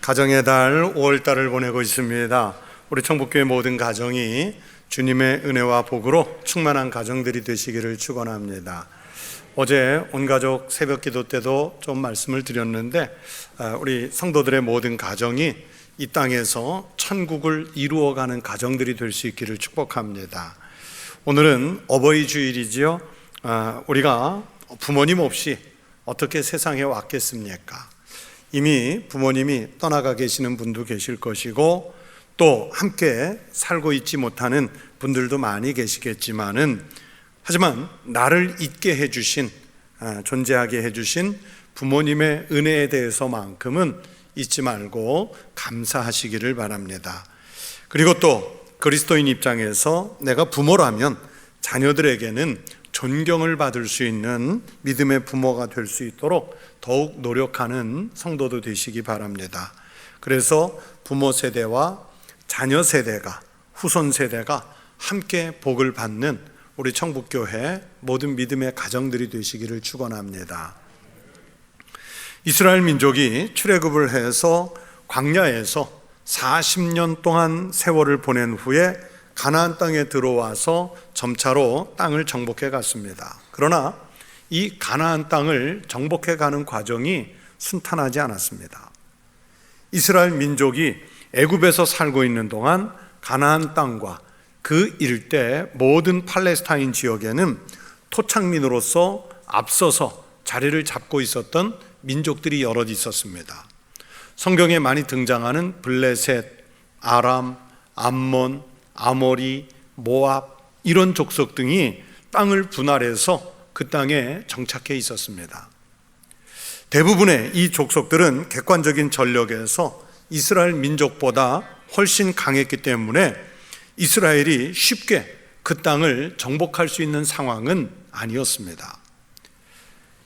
가정의 달 5월달을 보내고 있습니다. 우리 청북교회 모든 가정이 주님의 은혜와 복으로 충만한 가정들이 되시기를 축원합니다. 어제 온가족 새벽기도 때도 좀 말씀을 드렸는데 우리 성도들의 모든 가정이 이 땅에서 천국을 이루어가는 가정들이 될 수 있기를 축복합니다. 오늘은 어버이 주일이지요. 우리가 부모님 없이 어떻게 세상에 왔겠습니까? 이미 부모님이 떠나가 계시는 분도 계실 것이고 또 함께 살고 있지 못하는 분들도 많이 계시겠지만은 하지만 나를 있게 해주신, 존재하게 해주신 부모님의 은혜에 대해서만큼은 잊지 말고 감사하시기를 바랍니다. 그리고 또 그리스도인 입장에서 내가 부모라면 자녀들에게는 존경을 받을 수 있는 믿음의 부모가 될 수 있도록 더욱 노력하는 성도도 되시기 바랍니다. 그래서 부모 세대와 자녀 세대가, 후손 세대가 함께 복을 받는 우리 청북교회 모든 믿음의 가정들이 되시기를 축원합니다. 이스라엘 민족이 출애굽을 해서 광야에서 40년 동안 세월을 보낸 후에 가나안 땅에 들어와서 점차로 땅을 정복해 갔습니다. 그러나 이 가나안 땅을 정복해 가는 과정이 순탄하지 않았습니다. 이스라엘 민족이 애굽에서 살고 있는 동안 가나안 땅과 그 일대 모든 팔레스타인 지역에는 토착민으로서 앞서서 자리를 잡고 있었던 민족들이 여럿 있었습니다. 성경에 많이 등장하는 블레셋, 아람, 암몬, 아모리, 모압 이런 족속 등이 땅을 분할해서 그 땅에 정착해 있었습니다. 대부분의 이 족속들은 객관적인 전력에서 이스라엘 민족보다 훨씬 강했기 때문에 이스라엘이 쉽게 그 땅을 정복할 수 있는 상황은 아니었습니다.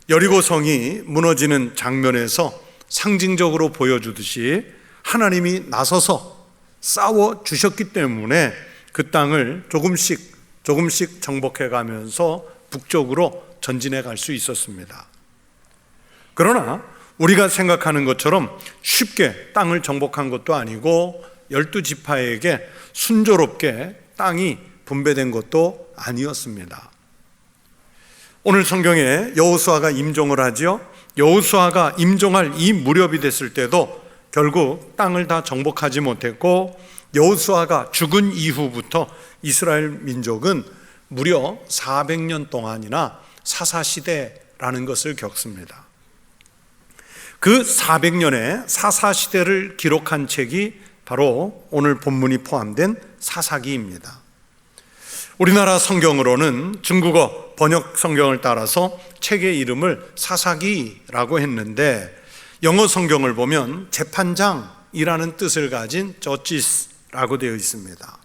여리고성이 무너지는 장면에서 상징적으로 보여주듯이 하나님이 나서서 싸워 주셨기 때문에 그 땅을 조금씩 정복해 가면서 북쪽으로 전진해 갈 수 있었습니다. 그러나 우리가 생각하는 것처럼 쉽게 땅을 정복한 것도 아니고 12지파에게 순조롭게 땅이 분배된 것도 아니었습니다. 오늘 성경에 여호수아가 임종을 하지요. 여호수아가 임종할 이 무렵이 됐을 때도 결국 땅을 다 정복하지 못했고 여호수아가 죽은 이후부터 이스라엘 민족은 무려 400년 동안이나 사사시대라는 것을 겪습니다. 그 400년의 사사시대를 기록한 책이 바로 오늘 본문이 포함된 사사기입니다. 우리나라 성경으로는 중국어 번역 성경을 따라서 책의 이름을 사사기라고 했는데 영어 성경을 보면 재판장이라는 뜻을 가진 저지스라고 되어 있습니다.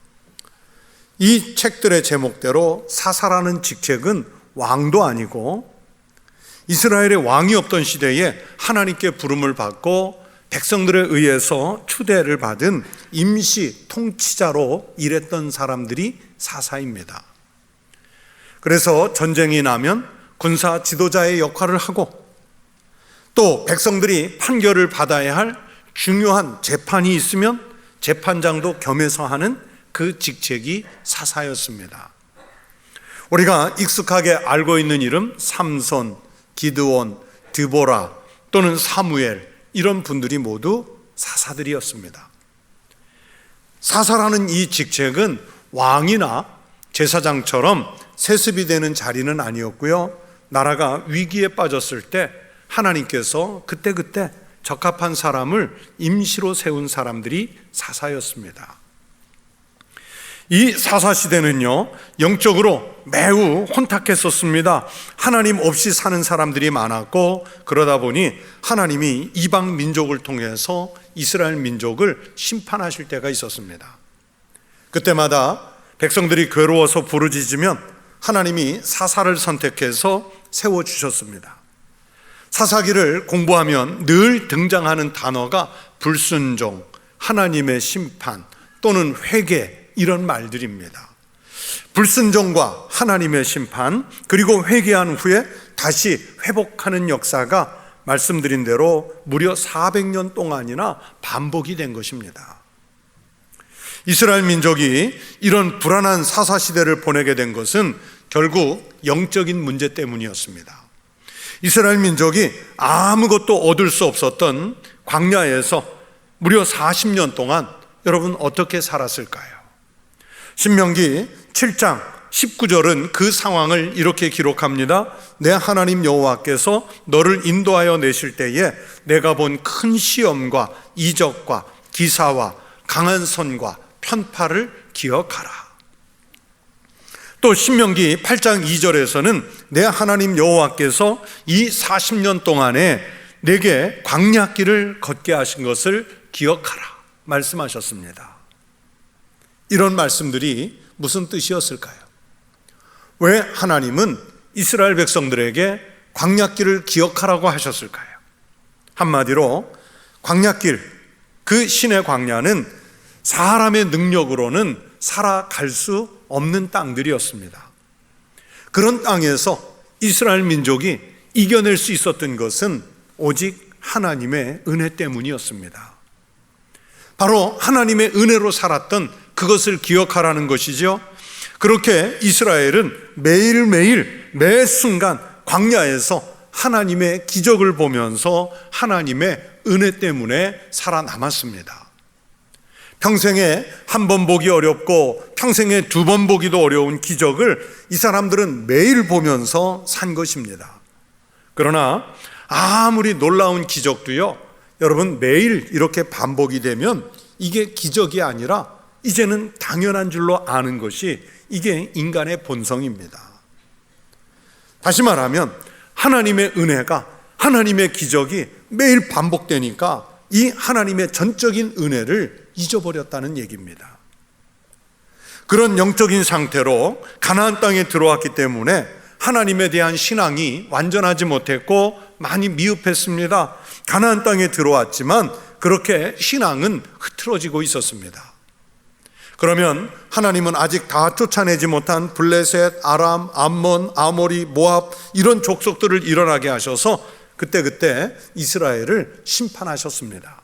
이 책들의 제목대로 사사라는 직책은 왕도 아니고 이스라엘의 왕이 없던 시대에 하나님께 부름을 받고 백성들에 의해서 추대를 받은 임시 통치자로 일했던 사람들이 사사입니다. 그래서 전쟁이 나면 군사 지도자의 역할을 하고 또 백성들이 판결을 받아야 할 중요한 재판이 있으면 재판장도 겸해서 하는 그 직책이 사사였습니다. 우리가 익숙하게 알고 있는 이름 삼손, 기드온, 드보라 또는 사무엘 이런 분들이 모두 사사들이었습니다. 사사라는 이 직책은 왕이나 제사장처럼 세습이 되는 자리는 아니었고요. 나라가 위기에 빠졌을 때 하나님께서 그때그때 적합한 사람을 임시로 세운 사람들이 사사였습니다. 이 사사시대는요, 영적으로 매우 혼탁했었습니다. 하나님 없이 사는 사람들이 많았고, 그러다 보니 하나님이 이방 민족을 통해서 이스라엘 민족을 심판하실 때가 있었습니다. 그때마다 백성들이 괴로워서 부르짖으면 하나님이 사사를 선택해서 세워주셨습니다. 사사기를 공부하면 늘 등장하는 단어가 불순종, 하나님의 심판 또는 회개 이런 말들입니다. 불순종과 하나님의 심판 그리고 회개한 후에 다시 회복하는 역사가 말씀드린 대로 무려 400년 동안이나 반복이 된 것입니다. 이스라엘 민족이 이런 불안한 사사시대를 보내게 된 것은 결국 영적인 문제 때문이었습니다. 이스라엘 민족이 아무것도 얻을 수 없었던 광야에서 무려 40년 동안 여러분 어떻게 살았을까요? 신명기 7장 19절은 그 상황을 이렇게 기록합니다. 내 하나님 여호와께서 너를 인도하여 내실 때에 내가 본 큰 시험과 이적과 기사와 강한 선과 편파를 기억하라. 또 신명기 8장 2절에서는 내 하나님 여호와께서 이 40년 동안에 내게 광야길을 걷게 하신 것을 기억하라 말씀하셨습니다. 이런 말씀들이 무슨 뜻이었을까요? 왜 하나님은 이스라엘 백성들에게 광야길을 기억하라고 하셨을까요? 한마디로 광야길, 그 신의 광야는 사람의 능력으로는 살아갈 수 없는 땅들이었습니다. 그런 땅에서 이스라엘 민족이 이겨낼 수 있었던 것은 오직 하나님의 은혜 때문이었습니다. 바로 하나님의 은혜로 살았던 그것을 기억하라는 것이죠. 그렇게 이스라엘은 매일매일 매 순간 광야에서 하나님의 기적을 보면서 하나님의 은혜 때문에 살아남았습니다. 평생에 한 번 보기 어렵고 평생에 2번 보기도 어려운 기적을 이 사람들은 매일 보면서 산 것입니다. 그러나 아무리 놀라운 기적도요, 여러분 매일 이렇게 반복이 되면 이게 기적이 아니라 이제는 당연한 줄로 아는 것이 이게 인간의 본성입니다. 다시 말하면 하나님의 은혜가, 하나님의 기적이 매일 반복되니까 이 하나님의 전적인 은혜를 잊어버렸다는 얘기입니다. 그런 영적인 상태로 가나안 땅에 들어왔기 때문에 하나님에 대한 신앙이 완전하지 못했고 많이 미흡했습니다. 가나안 땅에 들어왔지만 그렇게 신앙은 흐트러지고 있었습니다. 그러면 하나님은 아직 다 쫓아내지 못한 블레셋, 아람, 암몬, 아모리, 모압 이런 족속들을 일어나게 하셔서 그때 이스라엘을 심판하셨습니다.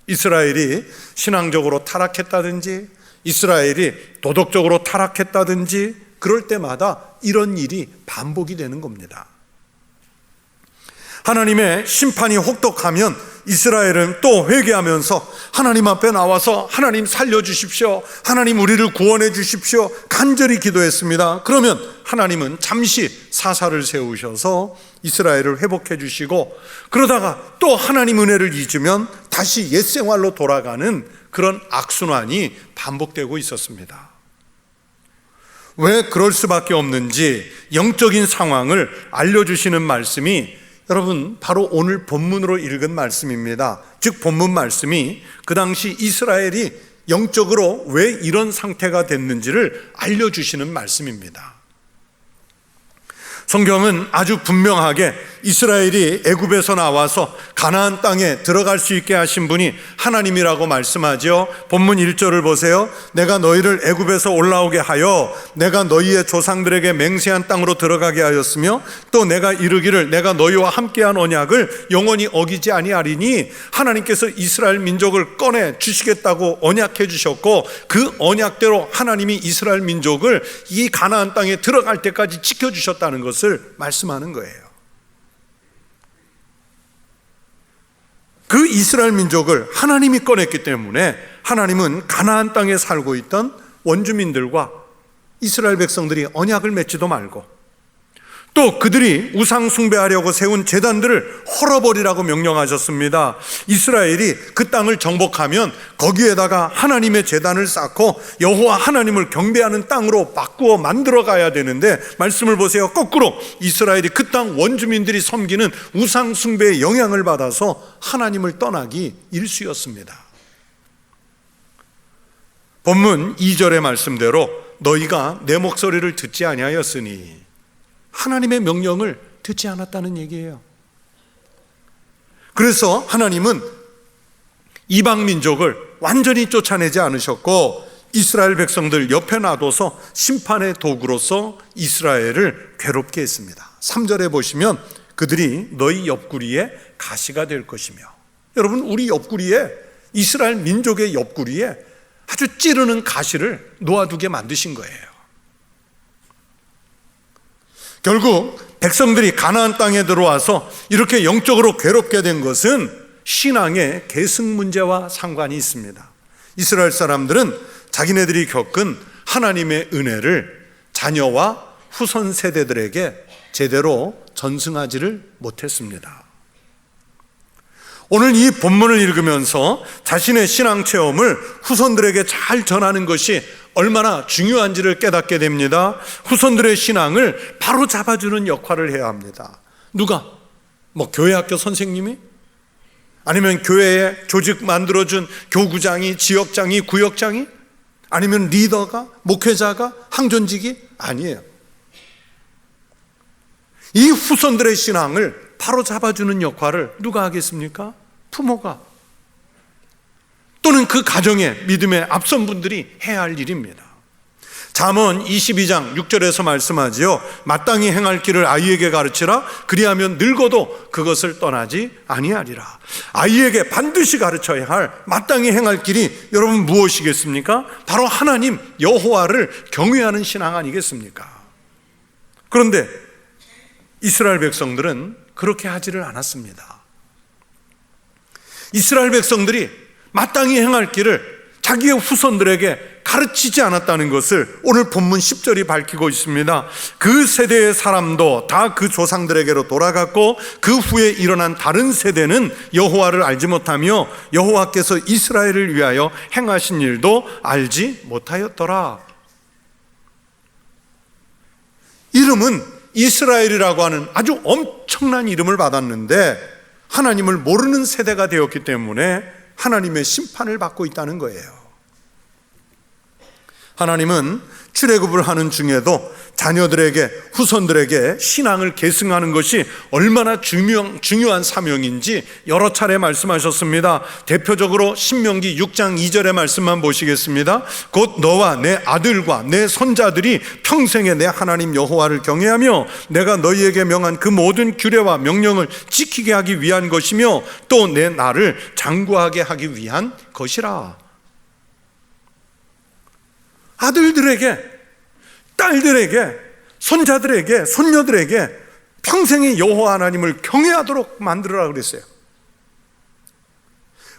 이스라엘이 신앙적으로 타락했다든지 이스라엘이 도덕적으로 타락했다든지 그럴 때마다 이런 일이 반복이 되는 겁니다. 하나님의 심판이 혹독하면 이스라엘은 또 회개하면서 하나님 앞에 나와서 하나님 살려주십시오, 하나님 우리를 구원해 주십시오 간절히 기도했습니다. 그러면 하나님은 잠시 사사를 세우셔서 이스라엘을 회복해 주시고, 그러다가 또 하나님 은혜를 잊으면 다시 옛 생활로 돌아가는 그런 악순환이 반복되고 있었습니다. 왜 그럴 수밖에 없는지 영적인 상황을 알려주시는 말씀이 여러분 바로 오늘 본문으로 읽은 말씀입니다. 즉 본문 말씀이 그 당시 이스라엘이 영적으로 왜 이런 상태가 됐는지를 알려주시는 말씀입니다. 성경은 아주 분명하게 이스라엘이 애굽에서 나와서 가나안 땅에 들어갈 수 있게 하신 분이 하나님이라고 말씀하죠. 본문 1절을 보세요. 내가 너희를 애굽에서 올라오게 하여 내가 너희의 조상들에게 맹세한 땅으로 들어가게 하였으며 또 내가 이르기를 내가 너희와 함께한 언약을 영원히 어기지 아니하리니, 하나님께서 이스라엘 민족을 꺼내 주시겠다고 언약해 주셨고 그 언약대로 하나님이 이스라엘 민족을 이 가나안 땅에 들어갈 때까지 지켜주셨다는 것을 말씀하는 거예요. 그 이스라엘 민족을 하나님이 꺼냈기 때문에 하나님은 가나안 땅에 살고 있던 원주민들과 이스라엘 백성들이 언약을 맺지도 말고 또 그들이 우상 숭배하려고 세운 제단들을 헐어버리라고 명령하셨습니다. 이스라엘이 그 땅을 정복하면 거기에다가 하나님의 제단을 쌓고 여호와 하나님을 경배하는 땅으로 바꾸어 만들어 가야 되는데, 말씀을 보세요. 거꾸로 이스라엘이 그 땅 원주민들이 섬기는 우상 숭배의 영향을 받아서 하나님을 떠나기 일쑤였습니다. 본문 2절의 말씀대로 너희가 내 목소리를 듣지 아니하였으니, 하나님의 명령을 듣지 않았다는 얘기예요. 그래서 하나님은 이방 민족을 완전히 쫓아내지 않으셨고 이스라엘 백성들 옆에 놔둬서 심판의 도구로서 이스라엘을 괴롭게 했습니다. 3절에 보시면 그들이 너희 옆구리에 가시가 될 것이며. 여러분, 우리 옆구리에, 이스라엘 민족의 옆구리에 아주 찌르는 가시를 놓아두게 만드신 거예요. 결국 백성들이 가나안 땅에 들어와서 이렇게 영적으로 괴롭게 된 것은 신앙의 계승 문제와 상관이 있습니다. 이스라엘 사람들은 자기네들이 겪은 하나님의 은혜를 자녀와 후손 세대들에게 제대로 전승하지를 못했습니다. 오늘 이 본문을 읽으면서 자신의 신앙 체험을 후손들에게 잘 전하는 것이 얼마나 중요한지를 깨닫게 됩니다. 후손들의 신앙을 바로 잡아주는 역할을 해야 합니다. 누가? 교회 학교 선생님이? 아니면 교회에 조직 만들어준 교구장이, 지역장이, 구역장이? 아니면 리더가, 목회자가, 항존직이? 아니에요. 이 후손들의 신앙을 바로 잡아주는 역할을 누가 하겠습니까? 부모가, 또는 그 가정의 믿음의 앞선 분들이 해야 할 일입니다. 잠언 22장 6절에서 말씀하지요. 마땅히 행할 길을 아이에게 가르치라. 그리하면 늙어도 그것을 떠나지 아니하리라. 아이에게 반드시 가르쳐야 할 마땅히 행할 길이 여러분 무엇이겠습니까? 바로 하나님 여호와를 경외하는 신앙 아니겠습니까? 그런데 이스라엘 백성들은 그렇게 하지를 않았습니다. 이스라엘 백성들이 마땅히 행할 길을 자기의 후손들에게 가르치지 않았다는 것을 오늘 본문 10절이 밝히고 있습니다. 그 세대의 사람도 다 그 조상들에게로 돌아갔고 그 후에 일어난 다른 세대는 여호와를 알지 못하며 여호와께서 이스라엘을 위하여 행하신 일도 알지 못하였더라. 이름은 이스라엘이라고 하는 아주 엄청난 이름을 받았는데 하나님을 모르는 세대가 되었기 때문에 하나님의 심판을 받고 있다는 거예요. 하나님은 출애굽을 하는 중에도 자녀들에게, 후손들에게 신앙을 계승하는 것이 얼마나 중요한 사명인지 여러 차례 말씀하셨습니다. 대표적으로 신명기 6장 2절의 말씀만 보시겠습니다. 곧 너와 내 아들과 내 손자들이 평생에 내 하나님 여호와를 경외하며 내가 너희에게 명한 그 모든 규례와 명령을 지키게 하기 위한 것이며 또 내 나를 장구하게 하기 위한 것이라. 아들들에게, 딸들에게, 손자들에게, 손녀들에게 평생의 여호와 하나님을 경외하도록 만들어라 그랬어요.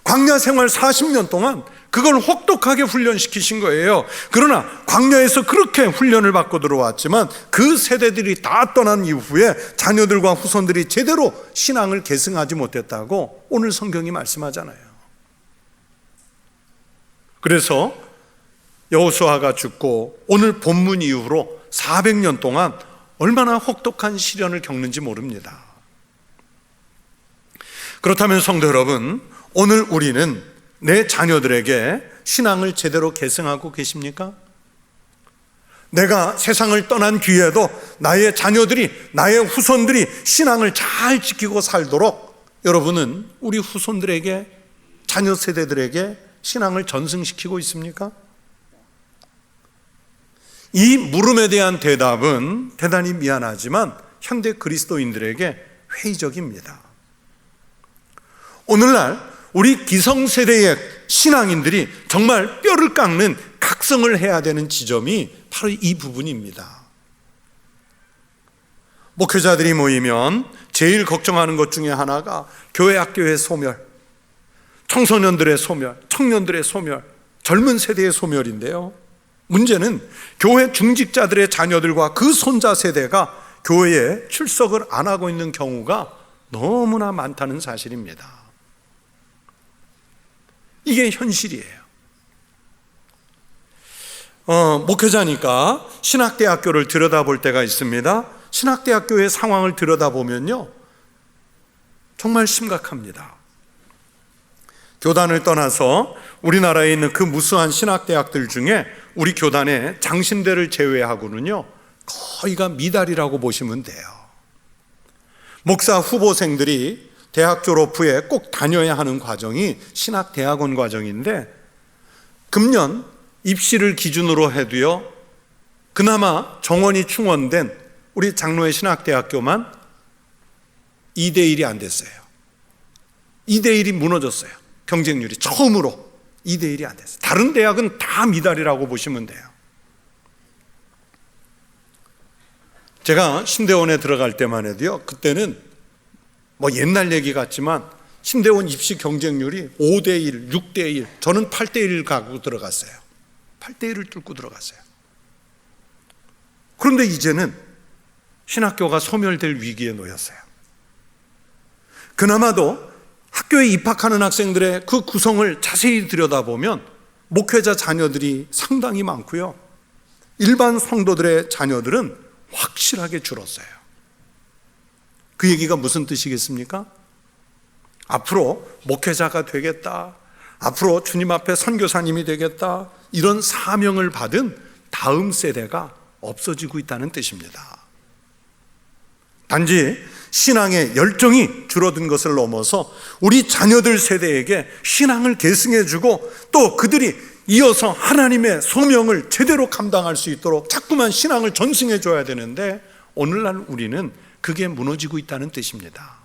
광야 생활 40년 동안 그걸 혹독하게 훈련시키신 거예요. 그러나 광야에서 그렇게 훈련을 받고 들어왔지만 그 세대들이 다 떠난 이후에 자녀들과 후손들이 제대로 신앙을 계승하지 못했다고 오늘 성경이 말씀하잖아요. 그래서 여호수아가 죽고 오늘 본문 이후로 400년 동안 얼마나 혹독한 시련을 겪는지 모릅니다. 그렇다면 성도 여러분, 오늘 우리는 내 자녀들에게 신앙을 제대로 계승하고 계십니까? 내가 세상을 떠난 뒤에도 나의 자녀들이, 나의 후손들이 신앙을 잘 지키고 살도록 여러분은 우리 후손들에게, 자녀 세대들에게 신앙을 전승시키고 있습니까? 이 물음에 대한 대답은 대단히 미안하지만 현대 그리스도인들에게 회의적입니다. 오늘날 우리 기성세대의 신앙인들이 정말 뼈를 깎는 각성을 해야 되는 지점이 바로 이 부분입니다. 목회자들이 모이면 제일 걱정하는 것 중에 하나가 교회 학교의 소멸, 청소년들의 소멸, 청년들의 소멸, 젊은 세대의 소멸인데요. 문제는 교회 중직자들의 자녀들과 그 손자 세대가 교회에 출석을 안 하고 있는 경우가 너무나 많다는 사실입니다. 이게 현실이에요. 목회자니까 신학대학교를 들여다볼 때가 있습니다. 신학대학교의 상황을 들여다보면요, 정말 심각합니다. 교단을 떠나서 우리나라에 있는 그 무수한 신학대학들 중에 우리 교단의 장신대를 제외하고는요 거의가 미달이라고 보시면 돼요. 목사 후보생들이 대학 졸업 후에 꼭 다녀야 하는 과정이 신학대학원 과정인데 금년 입시를 기준으로 해도요 그나마 정원이 충원된 우리 장로의 신학대학교만 2대1이 안 됐어요. 2대1이 무너졌어요. 경쟁률이 처음으로 2대1이 안 됐어요. 다른 대학은 다 미달이라고 보시면 돼요. 제가 신대원에 들어갈 때만 해도요, 그때는 뭐 옛날 얘기 같지만 신대원 입시 경쟁률이 5대1, 6대1, 저는 8대1 가고 들어갔어요. 8대1을 뚫고 들어갔어요. 그런데 이제는 신학교가 소멸될 위기에 놓였어요. 그나마도 학교에 입학하는 학생들의 그 구성을 자세히 들여다보면 목회자 자녀들이 상당히 많고요, 일반 성도들의 자녀들은 확실하게 줄었어요. 그 얘기가 무슨 뜻이겠습니까? 앞으로 목회자가 되겠다, 앞으로 주님 앞에 선교사님이 되겠다, 이런 사명을 받은 다음 세대가 없어지고 있다는 뜻입니다. 단지 신앙의 열정이 줄어든 것을 넘어서 우리 자녀들 세대에게 신앙을 계승해주고 또 그들이 이어서 하나님의 소명을 제대로 감당할 수 있도록 자꾸만 신앙을 전승해줘야 되는데, 오늘날 우리는 그게 무너지고 있다는 뜻입니다.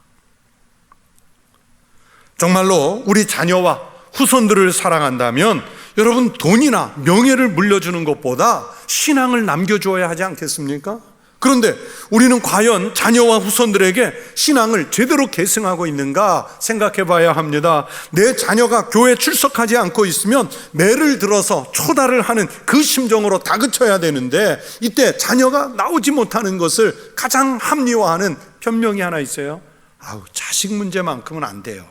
정말로 우리 자녀와 후손들을 사랑한다면 여러분, 돈이나 명예를 물려주는 것보다 신앙을 남겨주어야 하지 않겠습니까? 그런데 우리는 과연 자녀와 후손들에게 신앙을 제대로 계승하고 있는가 생각해 봐야 합니다. 내 자녀가 교회 출석하지 않고 있으면 매를 들어서 초달을 하는 그 심정으로 다그쳐야 되는데, 이때 자녀가 나오지 못하는 것을 가장 합리화하는 변명이 하나 있어요. 자식 문제만큼은 안 돼요.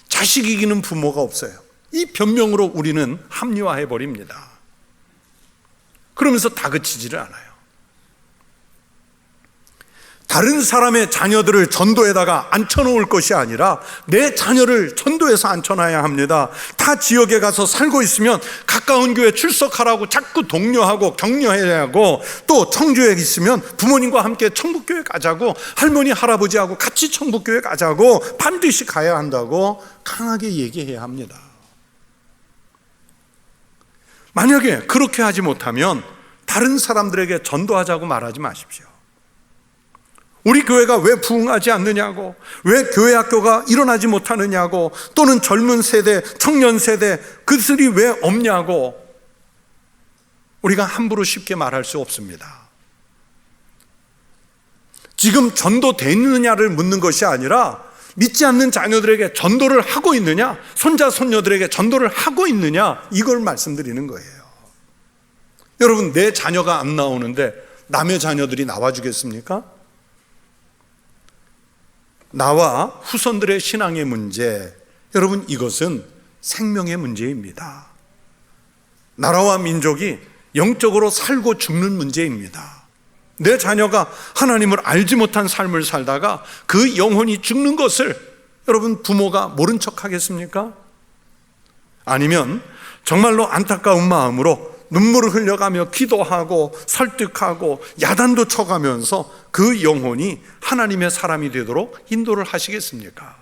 자식 이기는 부모가 없어요. 이 변명으로 우리는 합리화해 버립니다. 그러면서 다그치지를 않아요. 다른 사람의 자녀들을 전도에다가 앉혀놓을 것이 아니라 내 자녀를 전도에서 앉혀놔야 합니다. 타 지역에 가서 살고 있으면 가까운 교회 출석하라고 자꾸 독려하고 격려해야 하고, 또 청주에 있으면 부모님과 함께 천국교회 가자고, 할머니 할아버지하고 같이 천국교회 가자고, 반드시 가야 한다고 강하게 얘기해야 합니다. 만약에 그렇게 하지 못하면 다른 사람들에게 전도하자고 말하지 마십시오. 우리 교회가 왜 부흥하지 않느냐고, 왜 교회 학교가 일어나지 못하느냐고, 또는 젊은 세대, 청년 세대, 그들이 왜 없냐고 우리가 함부로 쉽게 말할 수 없습니다. 지금 전도되느냐를 묻는 것이 아니라 믿지 않는 자녀들에게 전도를 하고 있느냐, 손자 손녀들에게 전도를 하고 있느냐, 이걸 말씀드리는 거예요. 여러분, 내 자녀가 안 나오는데 남의 자녀들이 나와주겠습니까? 나와 후손들의 신앙의 문제, 여러분, 이것은 생명의 문제입니다. 나라와 민족이 영적으로 살고 죽는 문제입니다. 내 자녀가 하나님을 알지 못한 삶을 살다가 그 영혼이 죽는 것을 여러분, 부모가 모른 척 하겠습니까? 아니면 정말로 안타까운 마음으로 눈물을 흘려가며 기도하고 설득하고 야단도 쳐가면서 그 영혼이 하나님의 사람이 되도록 인도를 하시겠습니까?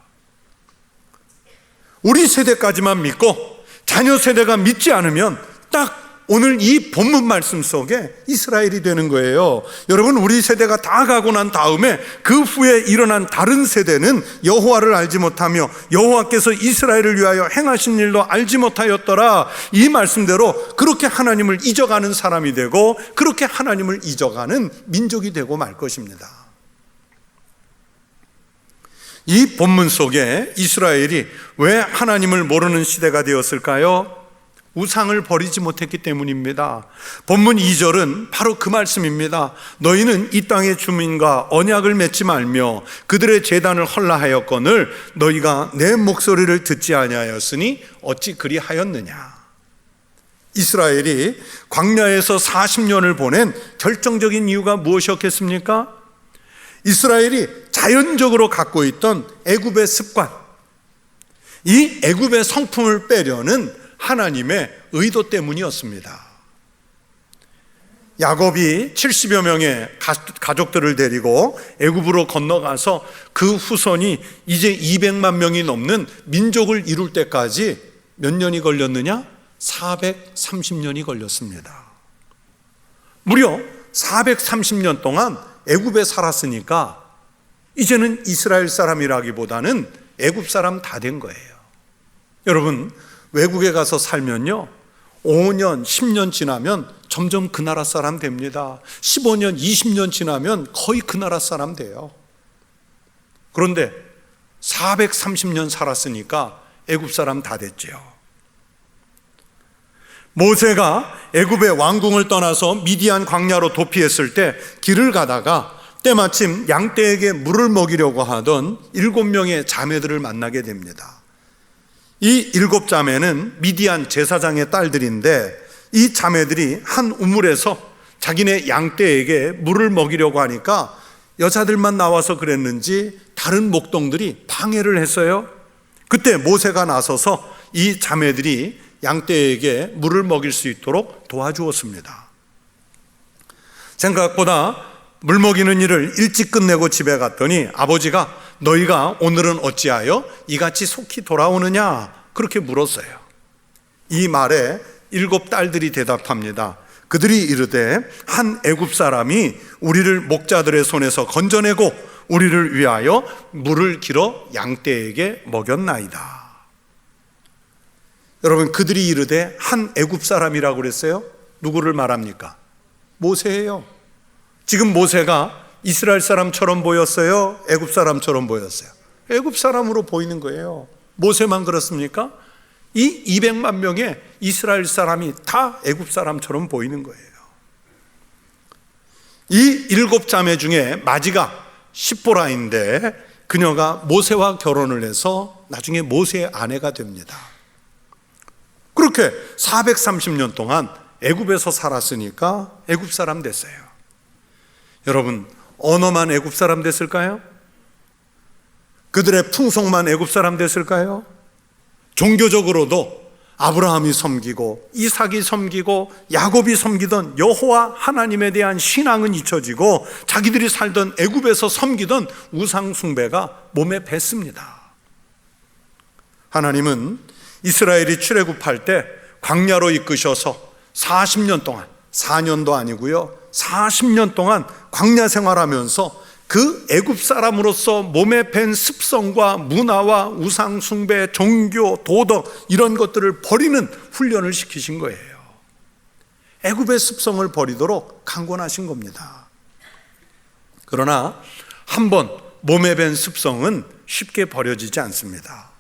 우리 세대까지만 믿고 자녀 세대가 믿지 않으면 딱 오늘 이 본문 말씀 속에 이스라엘이 되는 거예요. 여러분, 우리 세대가 다 가고 난 다음에 그 후에 일어난 다른 세대는 여호와를 알지 못하며 여호와께서 이스라엘을 위하여 행하신 일도 알지 못하였더라, 이 말씀대로 그렇게 하나님을 잊어가는 사람이 되고 그렇게 하나님을 잊어가는 민족이 되고 말 것입니다. 이 본문 속에 이스라엘이 왜 하나님을 모르는 시대가 되었을까요? 우상을 버리지 못했기 때문입니다. 본문 2절은 바로 그 말씀입니다. 너희는 이 땅의 주민과 언약을 맺지 말며 그들의 제단을 헐라하였거늘 너희가 내 목소리를 듣지 아니하였으니 어찌 그리하였느냐. 이스라엘이 광야에서 40년을 보낸 결정적인 이유가 무엇이었겠습니까? 이스라엘이 자연적으로 갖고 있던 애굽의 습관, 이 애굽의 성품을 빼려는 하나님의 의도 때문이었습니다. 야곱이 70여 명의 가족들을 데리고 애굽으로 건너가서 그 후손이 이제 200만 명이 넘는 민족을 이룰 때까지 몇 년이 걸렸느냐? 430년이 걸렸습니다. 무려 430년 동안 애굽에 살았으니까 이제는 이스라엘 사람이라기보다는 애굽 사람 다 된 거예요. 여러분, 외국에 가서 살면요, 5년, 10년 지나면 점점 그 나라 사람 됩니다. 15년, 20년 지나면 거의 그 나라 사람 돼요. 그런데 430년 살았으니까 애굽 사람 다 됐죠. 모세가 애굽의 왕궁을 떠나서 미디안 광야로 도피했을 때 길을 가다가 때마침 양떼에게 물을 먹이려고 하던 7명의 자매들을 만나게 됩니다. 이 7자매는 미디안 제사장의 딸들인데 이 자매들이 한 우물에서 자기네 양떼에게 물을 먹이려고 하니까 여자들만 나와서 그랬는지 다른 목동들이 방해를 했어요. 그때 모세가 나서서 이 자매들이 양떼에게 물을 먹일 수 있도록 도와주었습니다. 생각보다 물 먹이는 일을 일찍 끝내고 집에 갔더니 아버지가 너희가 오늘은 어찌하여 이같이 속히 돌아오느냐 그렇게 물었어요. 이 말에 7 딸들이 대답합니다. 그들이 이르되 한 애굽 사람이 우리를 목자들의 손에서 건져내고 우리를 위하여 물을 길어 양떼에게 먹였나이다. 여러분, 그들이 이르되 한 애굽 사람이라고 그랬어요. 누구를 말합니까? 모세예요. 지금 모세가 이스라엘 사람처럼 보였어요? 애굽 사람처럼 보였어요? 애굽 사람으로 보이는 거예요. 모세만 그렇습니까? 이 200만 명의 이스라엘 사람이 다 애굽 사람처럼 보이는 거예요. 이 7자매 중에 마지가 십보라인데 그녀가 모세와 결혼을 해서 나중에 모세의 아내가 됩니다. 그렇게 430년 동안 애굽에서 살았으니까 애굽 사람 됐어요. 여러분, 언어만 애굽 사람 됐을까요? 그들의 풍속만 애굽 사람 됐을까요? 종교적으로도 아브라함이 섬기고 이삭이 섬기고 야곱이 섬기던 여호와 하나님에 대한 신앙은 잊혀지고 자기들이 살던 애굽에서 섬기던 우상 숭배가 몸에 뱄습니다. 하나님은 이스라엘이 출애굽할 때 광야로 이끄셔서 40년 동안, 4년도 아니고요, 40년 동안 광야 생활하면서 그 애굽 사람으로서 몸에 밴 습성과 문화와 우상 숭배, 종교, 도덕 이런 것들을 버리는 훈련을 시키신 거예요. 애굽의 습성을 버리도록 강권하신 겁니다. 그러나 한번 몸에 밴 습성은 쉽게 버려지지 않습니다.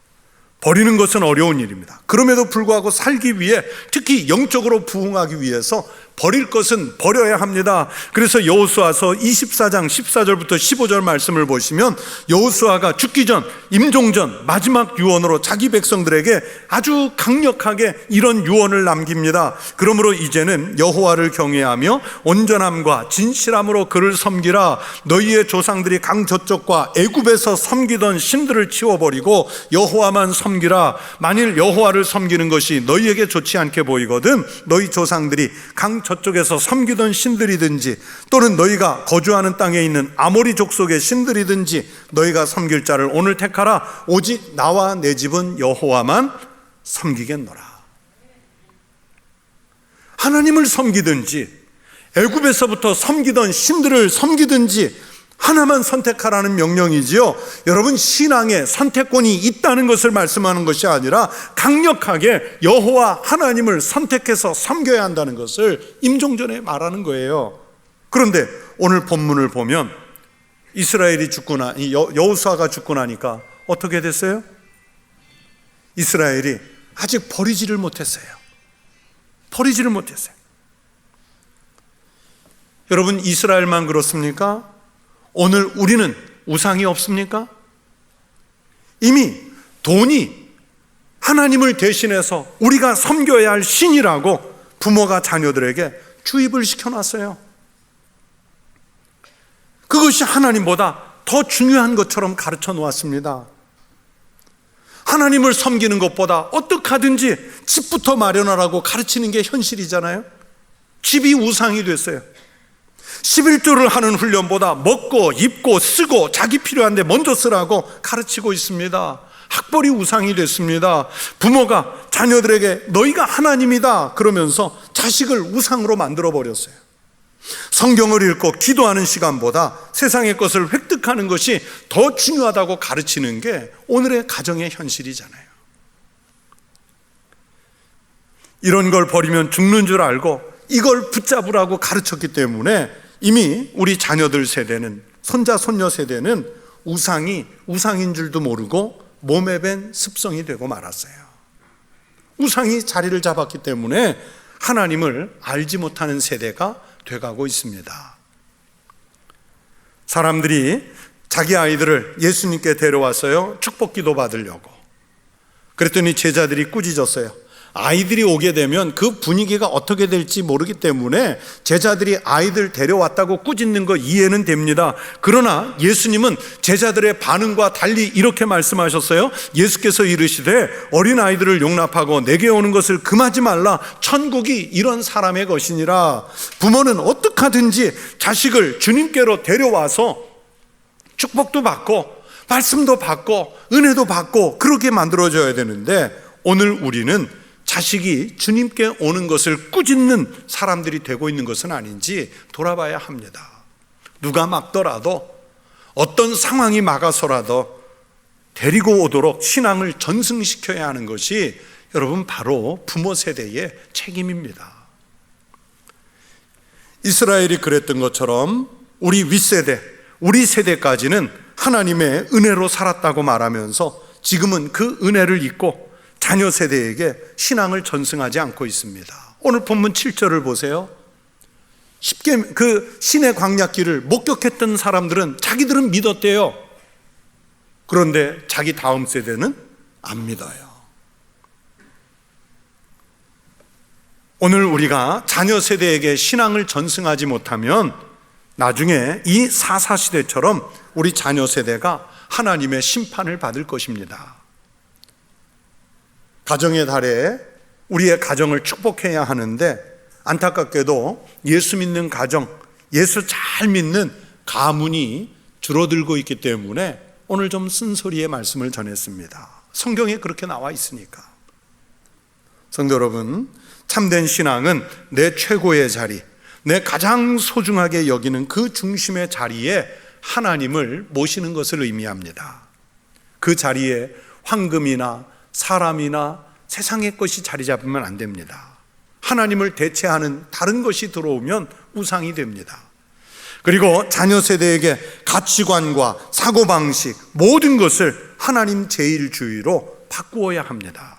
버리는 것은 어려운 일입니다. 그럼에도 불구하고 살기 위해, 특히 영적으로 부흥하기 위해서 버릴 것은 버려야 합니다. 그래서 여호수아서 24장 14절부터 15절 말씀을 보시면 여호수아가 죽기 전, 임종전 마지막 유언으로 자기 백성들에게 아주 강력하게 이런 유언을 남깁니다. 그러므로 이제는 여호와를 경외하며 온전함과 진실함으로 그를 섬기라. 너희의 조상들이 강 저쪽과 애굽에서 섬기던 신들을 치워버리고 여호와만 섬기라. 만일 여호와를 섬기는 것이 너희에게 좋지 않게 보이거든 너희 조상들이 강 저쪽에서 섬기던 신들이든지 또는 너희가 거주하는 땅에 있는 아모리 족속의 신들이든지 너희가 섬길 자를 오늘 택하라. 오직 나와 내 집은 여호와만 섬기겠노라. 하나님을 섬기든지 애굽에서부터 섬기던 신들을 섬기든지 하나만 선택하라는 명령이지요. 여러분, 신앙에 선택권이 있다는 것을 말씀하는 것이 아니라 강력하게 여호와 하나님을 선택해서 섬겨야 한다는 것을 임종전에 말하는 거예요. 그런데 오늘 본문을 보면 이스라엘이 죽고 여호수아가 죽고 나니까 어떻게 됐어요? 이스라엘이 아직 버리지를 못했어요. 버리지를 못했어요. 여러분, 이스라엘만 그렇습니까? 오늘 우리는 우상이 없습니까? 이미 돈이 하나님을 대신해서 우리가 섬겨야 할 신이라고 부모가 자녀들에게 주입을 시켜놨어요. 그것이 하나님보다 더 중요한 것처럼 가르쳐 놓았습니다. 하나님을 섬기는 것보다 어떻게 하든지 집부터 마련하라고 가르치는 게 현실이잖아요. 집이 우상이 됐어요. 11조를 하는 훈련보다 먹고 입고 쓰고 자기 필요한데 먼저 쓰라고 가르치고 있습니다. 학벌이 우상이 됐습니다. 부모가 자녀들에게 너희가 하나님이다 그러면서 자식을 우상으로 만들어 버렸어요. 성경을 읽고 기도하는 시간보다 세상의 것을 획득하는 것이 더 중요하다고 가르치는 게 오늘의 가정의 현실이잖아요. 이런 걸 버리면 죽는 줄 알고 이걸 붙잡으라고 가르쳤기 때문에 이미 우리 자녀들 세대는, 손자 손녀 세대는 우상이 우상인 줄도 모르고 몸에 밴 습성이 되고 말았어요. 우상이 자리를 잡았기 때문에 하나님을 알지 못하는 세대가 돼가고 있습니다. 사람들이 자기 아이들을 예수님께 데려왔어요. 축복기도 받으려고. 그랬더니 제자들이 꾸짖었어요. 아이들이 오게 되면 그 분위기가 어떻게 될지 모르기 때문에 제자들이 아이들 데려왔다고 꾸짖는 거 이해는 됩니다. 그러나 예수님은 제자들의 반응과 달리 이렇게 말씀하셨어요. 예수께서 이르시되 어린아이들을 용납하고 내게 오는 것을 금하지 말라. 천국이 이런 사람의 것이니라. 부모는 어떻게 하든지 자식을 주님께로 데려와서 축복도 받고 말씀도 받고 은혜도 받고 그렇게 만들어줘야 되는데, 오늘 우리는 자식이 주님께 오는 것을 꾸짖는 사람들이 되고 있는 것은 아닌지 돌아봐야 합니다. 누가 막더라도, 어떤 상황이 막아서라도 데리고 오도록 신앙을 전승시켜야 하는 것이 여러분 바로 부모 세대의 책임입니다. 이스라엘이 그랬던 것처럼 우리 윗세대, 우리 세대까지는 하나님의 은혜로 살았다고 말하면서 지금은 그 은혜를 잊고 자녀 세대에게 신앙을 전승하지 않고 있습니다. 오늘 본문 7절을 보세요. 쉽게 그 신의 광야길을 목격했던 사람들은 자기들은 믿었대요. 그런데 자기 다음 세대는 안 믿어요. 오늘 우리가 자녀 세대에게 신앙을 전승하지 못하면 나중에 이 사사시대처럼 우리 자녀 세대가 하나님의 심판을 받을 것입니다. 가정의 달에 우리의 가정을 축복해야 하는데, 안타깝게도 예수 믿는 가정, 예수 잘 믿는 가문이 줄어들고 있기 때문에 오늘 좀 쓴소리의 말씀을 전했습니다. 성경에 그렇게 나와 있으니까. 성도 여러분, 참된 신앙은 내 최고의 자리, 내 가장 소중하게 여기는 그 중심의 자리에 하나님을 모시는 것을 의미합니다. 그 자리에 황금이나 사람이나 세상의 것이 자리 잡으면 안 됩니다. 하나님을 대체하는 다른 것이 들어오면 우상이 됩니다. 그리고 자녀 세대에게 가치관과 사고방식, 모든 것을 하나님 제일주의로 바꾸어야 합니다.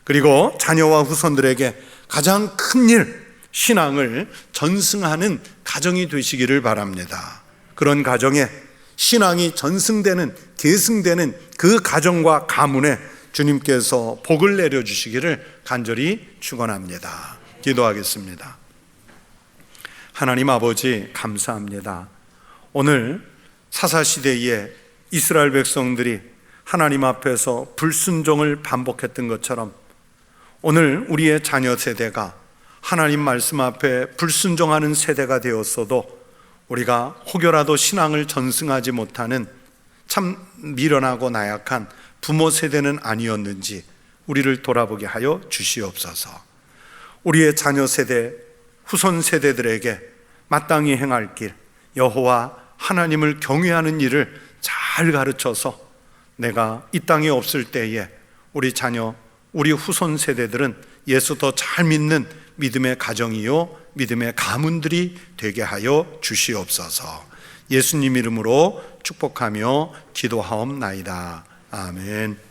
그리고 자녀와 후손들에게 가장 큰 일, 신앙을 전승하는 가정이 되시기를 바랍니다. 그런 가정에 신앙이 전승되는, 계승되는 그 가정과 가문에 주님께서 복을 내려주시기를 간절히 축원합니다. 기도하겠습니다. 하나님 아버지, 감사합니다. 오늘 사사시대에 이스라엘 백성들이 하나님 앞에서 불순종을 반복했던 것처럼 오늘 우리의 자녀 세대가 하나님 말씀 앞에 불순종하는 세대가 되었어도 우리가 혹여라도 신앙을 전승하지 못하는 참 미련하고 나약한 부모 세대는 아니었는지 우리를 돌아보게 하여 주시옵소서. 우리의 자녀 세대, 후손 세대들에게 마땅히 행할 길, 여호와 하나님을 경외하는 일을 잘 가르쳐서 내가 이 땅에 없을 때에 우리 자녀, 우리 후손 세대들은 예수 더 잘 믿는 믿음의 가정이요 믿음의 가문들이 되게 하여 주시옵소서. 예수님 이름으로 축복하며 기도하옵나이다. 아멘.